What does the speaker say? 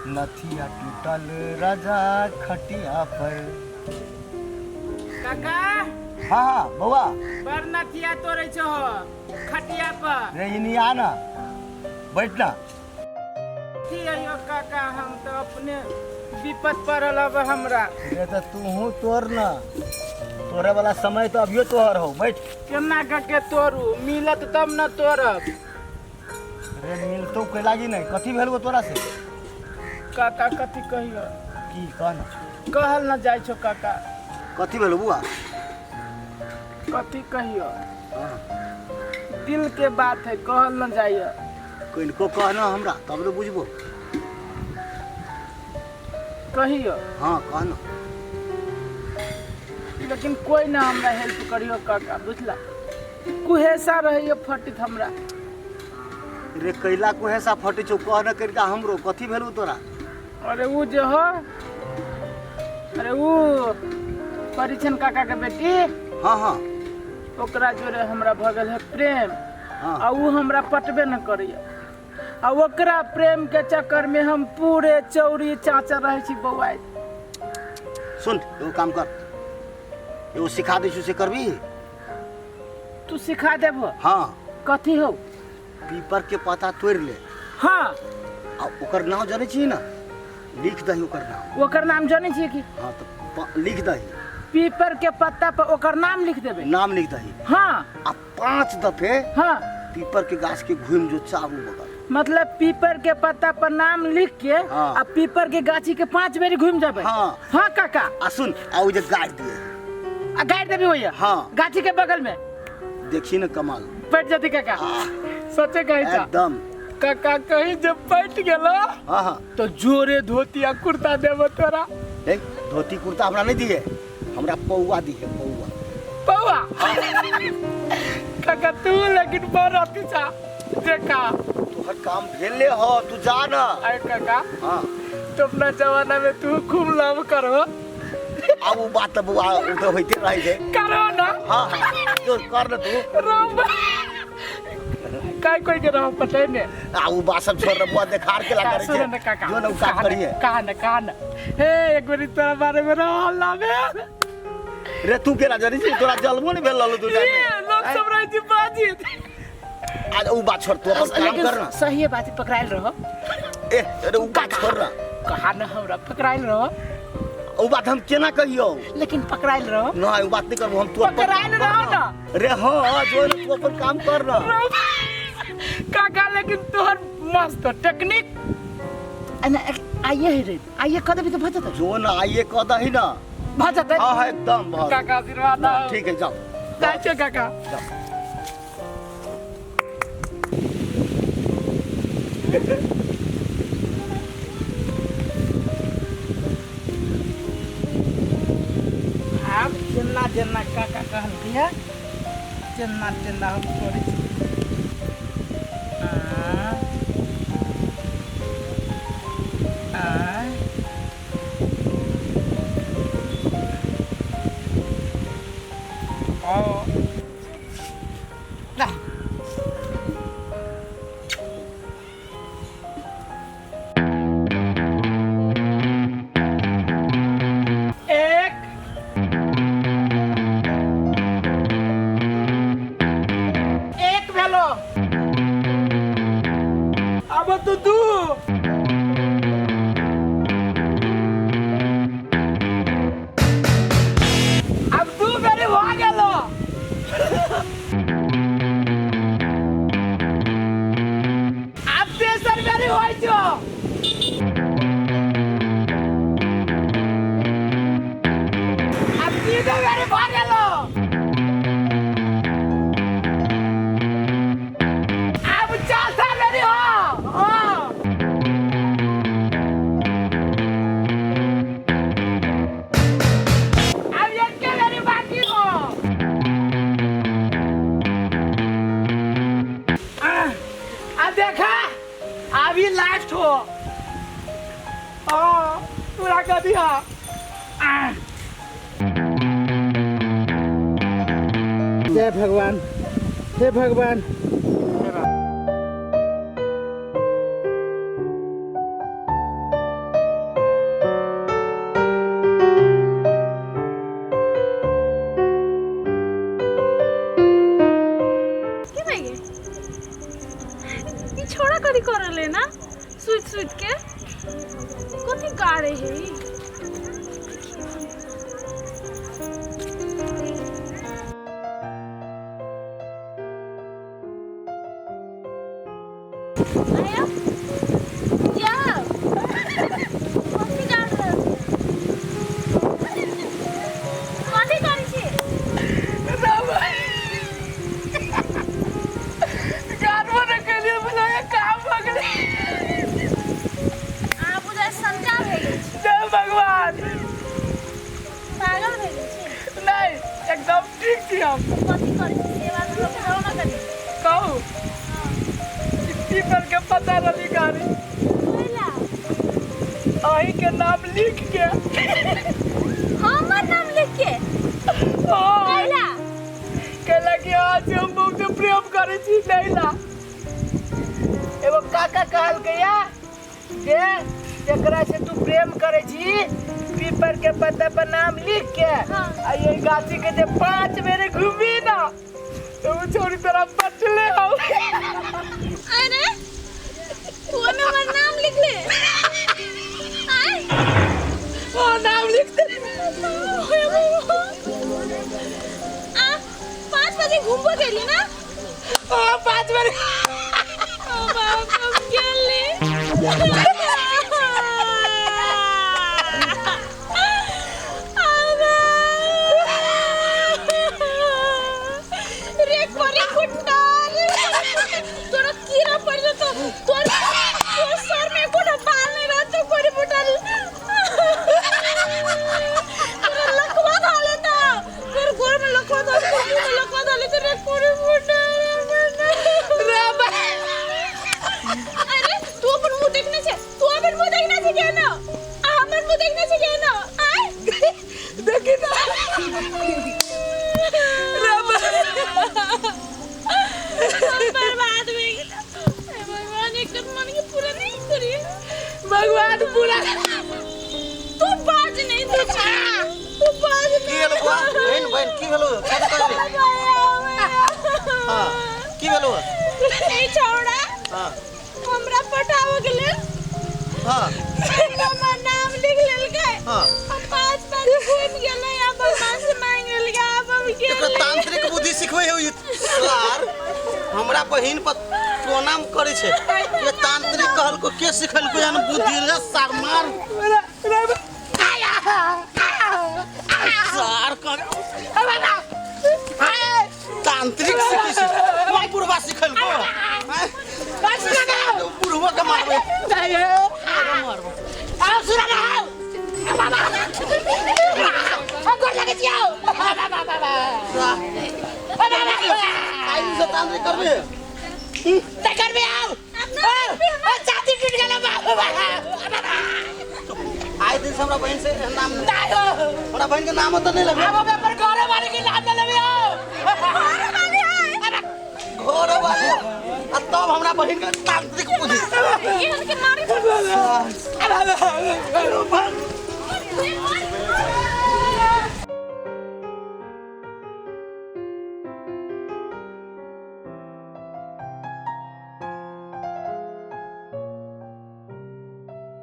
नथिया टूटल राजा खटिया पर। काका हाँ बउआ बर नथिया तोड़े छो खटिया पर। रे इनी आना बैठना। यो काका हम तो अपने विपत पड़ल अब हमरा। रे तो तू तोड़ ना, तोड़े वाला समय तो अभियो तोहर हो। बैठ। केना के तोड़ू, मिलत तब न तोड़ब। रे मिलतो के लागी नहीं, कथी भेल गो तोरा से? काका कथी कहियो? की कहना? कहल न जाय छो काका। कथी भेल बुआ? कथी कहियो? हाँ। दिल के बात है, कहल न जाइए। किनको कहना हमरा तब न बुझबो। कहियो? हाँ कहना। लेकिन कोई ना हमरा हेल्प करियो काका, बुझला? कुहेसा रहियो फटित हमरा। रे कैला कुहेसा फटे छो, कहना करके हमरो कथी भेलू तोरा? अरे वो जो हो, अरे वो परिछन काका के बेटी। हाँ हाँ। ओकरा जोरे हमरा भगल है प्रेम। हाँ। आ वो हमरा पटबे न करिया। आ ओकरा प्रेम के चक्कर में हम पूरे चौरी चाचा रहे छी बौआ। सुन एगो काम कर, एगो सिखा दै छु से करबी? तू सिखा देबो? हाँ। कथी हो? पीपर के पत्ता तोड़ ले। हाँ। आ ओकर नाम जाने छी ना, लिख दही ओकर नाम। ओकर नाम जाने छी की? हाँ तो लिख दही। पीपर के पत्ता पर ओकर नाम लिख देबे? नाम लिख दही। हाँ। आ 5 दफे हाँ। पीपर के गाछ के घूम जो चारू बगल। मतलब पीपर के पत्ता पर नाम लिख के हाँ। आ पीपर के गाछी के 5 बेर घूम जाबे? हाँ। हाँ काका। आ सुन आ वो जे गाड़ दिए। आ गाड़ देबी होइया? हाँ। गाछी के बगल में देखी ना कमाल बैठ जाती काका। सच्चे कही था एकदम। काका, कहीं जब बैठ गेलो हाँ हाँ तो जोरे धोतिया कुर्ता देबो तोरा। देख धोती कुर्ता हमरा नहीं दिए, हमरा पौआ दिए। पौआ? काका तू लेकिन बरती सा देखा। तोहर काम भेले हो, तू जा ना। अरे काका हाँ। तो अपना जमाना में तू खूब लव करो। अब वो बात तो उधर होते रही थे। करो ना। हाँ हाँ तो कर ना तू। राम काय कोई के रहो पता ही नहीं। आ वो बात सब छोड़ रहा, देखार के लगा रही सुन ना काका, जो ना उका करिए। कहा ना हे एक बार तेरा बारे में रहला में। रे तू के राजा रे तोरा जलमो नहीं भेल ललो तू जाके। ये लोग सब रही थी बाजी। आज वो बात छोड़, तू अपन काम कर ना। सही है बात, पकड़ाइल रहो। ए अरे वो बात छोड़ ना। कहा ना हमरा पकड़ाइल रहो। वो बात हम केना कहियो? लेकिन पकड़ाइल रहो ना वो बात नहीं करबो हम। तू पकड़ाइल रहो ना। रे हां जो तू अपन काम कर ना। काका लेकिन तोहर मस्त टेक्निक अने आइए ही रे, आइए कदे भी तो भजत जो ना आइए कदा ही ना भजत। हां एकदम बहुत। काका आशीर्वाद दो। ठीक है जाओ। जाइए काका। आप जेना जेना काका कहल दिया जेना जेना हम करै छी। एक भेलो अब तो दू। अब दू बेरी हो गेलो। अब तेसर बेरी होइ छो। अब तीनो बेरी हो गेलो। अब चौथा बेरी हो। अब एक के बेरी बाकी हो। अब देखा अभी लास्ट हो। पूरा कर दिया। जय भगवान, हे भगवान। है ना सुत सुत के कथी गाड़े है आया या कथी गाड़ रहे कथी करै छी जानवर के लिए बुलाया काम हो गए। आप उधर समझा भेल जय भगवान। पागल भेल छी नहीं एकदम ठीक थी हम। कथी करै छी सेवा तो करो ना करी कहू पीपल के पता रही गाड़ी पहिला अही के नाम लिख के हमर नाम लिख के पहिला कहला कि आज हम बहुत प्रेम करे छी लैला। एगो काका कहल के या जे जेकरा से तू प्रेम करे छी पीपर के पत्ता पर नाम लिख के आ ये गाछी के जे 5 बेरे घूमी ना तो वो छोरी तरह बचले हो। अरे तू में हमर नाम लिख ले आय हाँ नाम लिख दे। आ 5 बजे घूमबो गेली ना हाँ 5 बेरे ओ बाप हम गेली रे कोरी कुट्टा तोरा कीड़ा पड़ जातो तोर सर में कोना बाल नहीं रहतो कोरी बुटल तोरा लकवा डाले ना तोर गोर में लकवा डाले तोर मुंह में लकवा डाले रे कोरी बुटल अरे तू अपन मुंह देखने से क्या ना हमर मुंह देखने से क्या ना आय देखी ना बर्बाद हो गेला भगवान एकदम मन के पूरा नहीं करिए भगवान पूरा तू बाज नहीं तू बाज की भेलो बुआ बहन बहन की भेलो कथि कहली हां की भेलो ए छौड़ा हां हमरा पटाव गेले हां हमर नाम लिख लेलकै हां हम 5 बार घूम गेलै अब मां से मांग लेलकै अब हम एकरा गेलै तांत्रिक बुद्धि सिखबै हो यार हमरा बहिन पर प्रणाम करे छे ये तांत्रिक कहल को के सिखल को जान बुद्धि रे सार मार सार कर तांत्रिक सीखी छे कोई बुढ़वा सिखल को बुढ़वा के मारबे मारबो आ सुना ना बाबा गोर लगे छियो बाबा आई से तांत्रिक करबे ते करबे आओ ओ छाती टूट गेला बाबा आई दिन से हमरा बहन से नाम नहीं हो हमरा बहन के नाम तो नहीं लगे हम पेपर घरे वाले के नाम लेबे आओ घर वाले आ तब हमरा बहन के तांत्रिक बुद्धि इहन के मारे